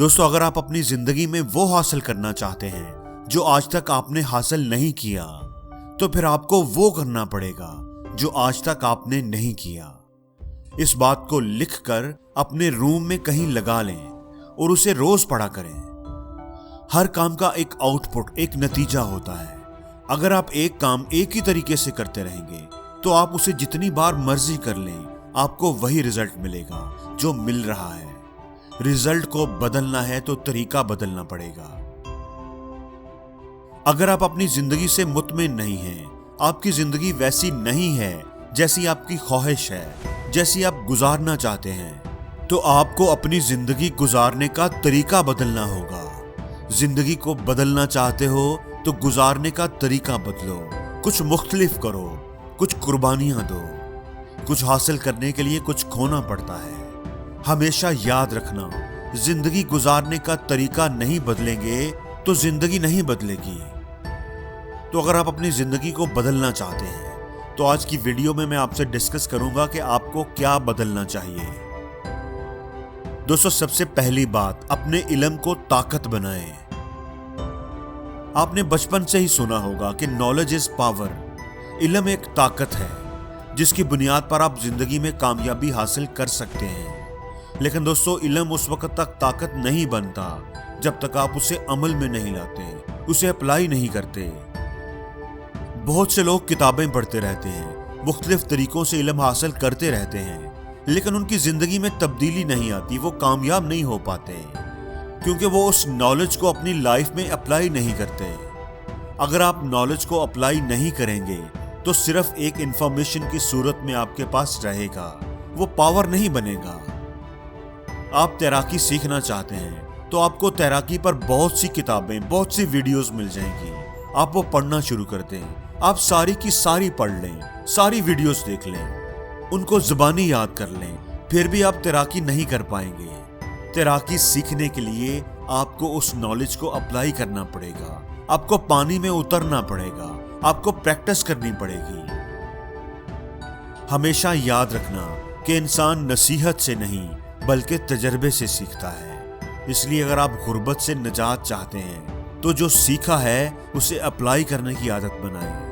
दोस्तों, अगर आप अपनी जिंदगी में वो हासिल करना चाहते हैं जो आज तक आपने हासिल नहीं किया, तो फिर आपको वो करना पड़ेगा जो आज तक आपने नहीं किया। इस बात को लिखकर अपने रूम में कहीं लगा लें और उसे रोज पढ़ा करें। हर काम का एक आउटपुट, एक नतीजा होता है। अगर आप एक काम एक ही तरीके से करते रहेंगे तो आप उसे जितनी बार मर्जी कर लें, आपको वही रिजल्ट मिलेगा जो मिल रहा है। रिजल्ट को बदलना है तो तरीका बदलना पड़ेगा। अगर आप अपनी जिंदगी से मुतमिन नहीं हैं, आपकी जिंदगी वैसी नहीं है जैसी आपकी ख्वाहिश है, जैसी आप गुजारना चाहते हैं, तो आपको अपनी जिंदगी गुजारने का तरीका बदलना होगा। जिंदगी को बदलना चाहते हो तो गुजारने का तरीका बदलो, कुछ मुख्तलिफ करो, कुछ कुर्बानियां दो। कुछ हासिल करने के लिए कुछ खोना पड़ता है। हमेशा याद रखना, जिंदगी गुजारने का तरीका नहीं बदलेंगे तो जिंदगी नहीं बदलेगी। तो अगर आप अपनी जिंदगी को बदलना चाहते हैं तो आज की वीडियो में मैं आपसे डिस्कस करूंगा कि आपको क्या बदलना चाहिए। दोस्तों, सबसे पहली बात, अपने इल्म को ताकत बनाएं। आपने बचपन से ही सुना होगा कि नॉलेज इज पावर। इल्म एक ताकत है जिसकी बुनियाद पर आप जिंदगी में कामयाबी हासिल कर सकते हैं। लेकिन दोस्तों, इल्म उस वक्त तक ताकत नहीं बनता जब तक आप उसे अमल में नहीं लाते, उसे अप्लाई नहीं करते। बहुत से लोग किताबें पढ़ते रहते हैं, मुख्तलिफ तरीकों से इल्म हासिल करते रहते हैं, लेकिन उनकी जिंदगी में तब्दीली नहीं आती, वो कामयाब नहीं हो पाते क्योंकि वो उस नॉलेज को अपनी लाइफ में अप्लाई नहीं करते। अगर आप नॉलेज को अप्लाई नहीं करेंगे तो सिर्फ एक इंफॉर्मेशन की सूरत में आपके पास रहेगा, वो पावर नहीं बनेगा। आप तैराकी सीखना चाहते हैं तो आपको तैराकी पर बहुत सी किताबें, बहुत सी वीडियोस मिल जाएंगी। आप वो पढ़ना शुरू कर दें, आप सारी की सारी पढ़ लें, सारी वीडियोस देख लें, उनको जुबानी याद कर लें, फिर भी आप तैराकी नहीं कर पाएंगे। तैराकी सीखने के लिए आपको उस नॉलेज को अप्लाई करना पड़ेगा, आपको पानी में उतरना पड़ेगा, आपको प्रैक्टिस करनी पड़ेगी। हमेशा याद रखना कि इंसान नसीहत से नहीं बल्कि तजर्बे से सीखता है। इसलिए अगर आप गुर्बत से निजात चाहते हैं तो जो सीखा है उसे अप्लाई करने की आदत बनाएं।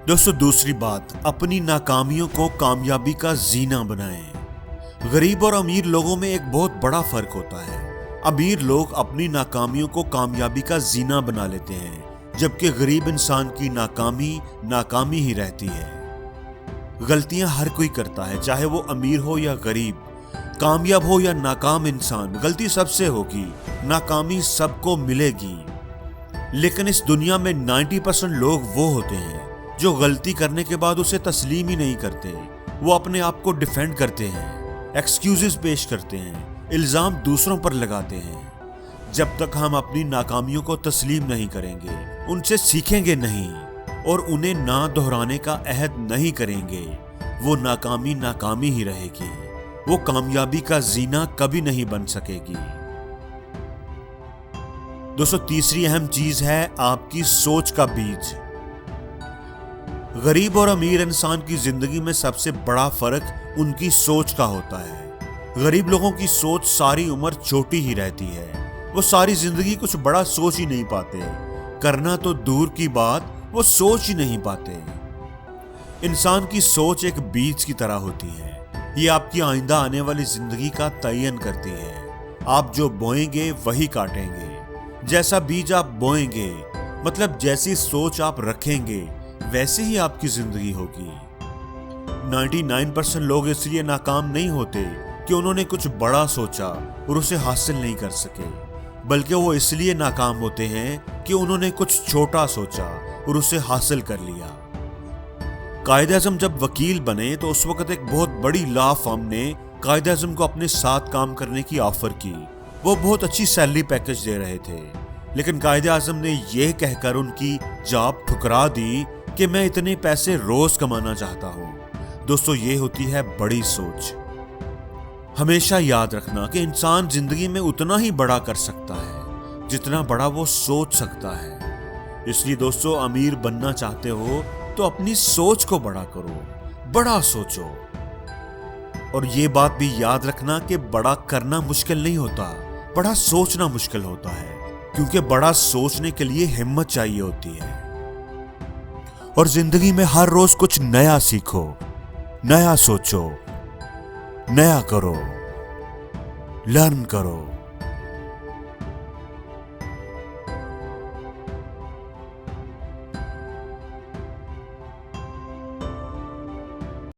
दोस्तों, दूसरी बात, अपनी नाकामियों को कामयाबी का जीना बनाएं। गरीब और अमीर लोगों में एक बहुत बड़ा फर्क होता है। अमीर लोग अपनी नाकामियों को कामयाबी का जीना बना लेते हैं, जबकि गरीब इंसान की नाकामी नाकामी ही रहती है। गलतियां हर कोई करता है, चाहे वो अमीर हो या गरीब, कामयाब हो या नाकाम इंसान, गलती सबसे होगी, नाकामी सबको मिलेगी। लेकिन इस दुनिया में 90% लोग वो होते हैं जो गलती करने के बाद उसे तस्लीम ही नहीं करते। वो अपने आप को डिफेंड करते हैं, एक्सक्यूजेस पेश करते हैं, इल्जाम दूसरों पर लगाते हैं। जब तक हम अपनी नाकामियों को तस्लीम नहीं करेंगे, उनसे सीखेंगे नहीं और उन्हें ना दोहराने का अहद नहीं करेंगे, वो नाकामी नाकामी ही रहेगी, वो कामयाबी का जीना कभी नहीं बन सकेगी। दोस्तों, तीसरी अहम चीज है आपकी सोच का बीज। गरीब और अमीर इंसान की जिंदगी में सबसे बड़ा फर्क उनकी सोच का होता है। गरीब लोगों की सोच सारी उम्र छोटी ही रहती है, वो सारी जिंदगी कुछ बड़ा सोच ही नहीं पाते, करना तो दूर की बात, वो सोच ही नहीं पाते। इंसान की सोच एक बीज की तरह होती है, ये आपकी आइंदा आने वाली जिंदगी का तयन करती है। आप जो बोएंगे वही काटेंगे। जैसा बीज आप बोएंगे, मतलब जैसी सोच आप रखेंगे, वैसे ही आपकी जिंदगी होगी। 99% लोग इसलिए नाकाम नहीं होते कि उन्होंने कुछ बड़ा सोचा और उसे हासिल नहीं कर सके, बल्कि वो इसलिए नाकाम होते हैं कि उन्होंने कुछ छोटा सोचा और उसे हासिल कर लिया। कायद-ए-आज़म जब वकील बने तो उस वक्त एक बहुत बड़ी लॉ फर्म ने कायद-ए-आज़म को अपने साथ काम करने की ऑफर की। वो बहुत अच्छी सैलरी पैकेज दे रहे थे, लेकिन कायद-ए-आज़म ने यह कहकर उनकी जॉब ठुकरा दी कि मैं इतने पैसे रोज कमाना चाहता हूं। दोस्तों, ये होती है बड़ी सोच। हमेशा याद रखना कि इंसान जिंदगी में उतना ही बड़ा कर सकता है जितना बड़ा वो सोच सकता है। इसलिए दोस्तों, अमीर बनना चाहते हो तो अपनी सोच को बड़ा करो, बड़ा सोचो। और ये बात भी याद रखना कि बड़ा करना मुश्किल नहीं होता, बड़ा सोचना मुश्किल होता है, क्योंकि बड़ा सोचने के लिए हिम्मत चाहिए होती है। और जिंदगी में हर रोज कुछ नया सीखो, नया सोचो, नया करो, लर्न करो।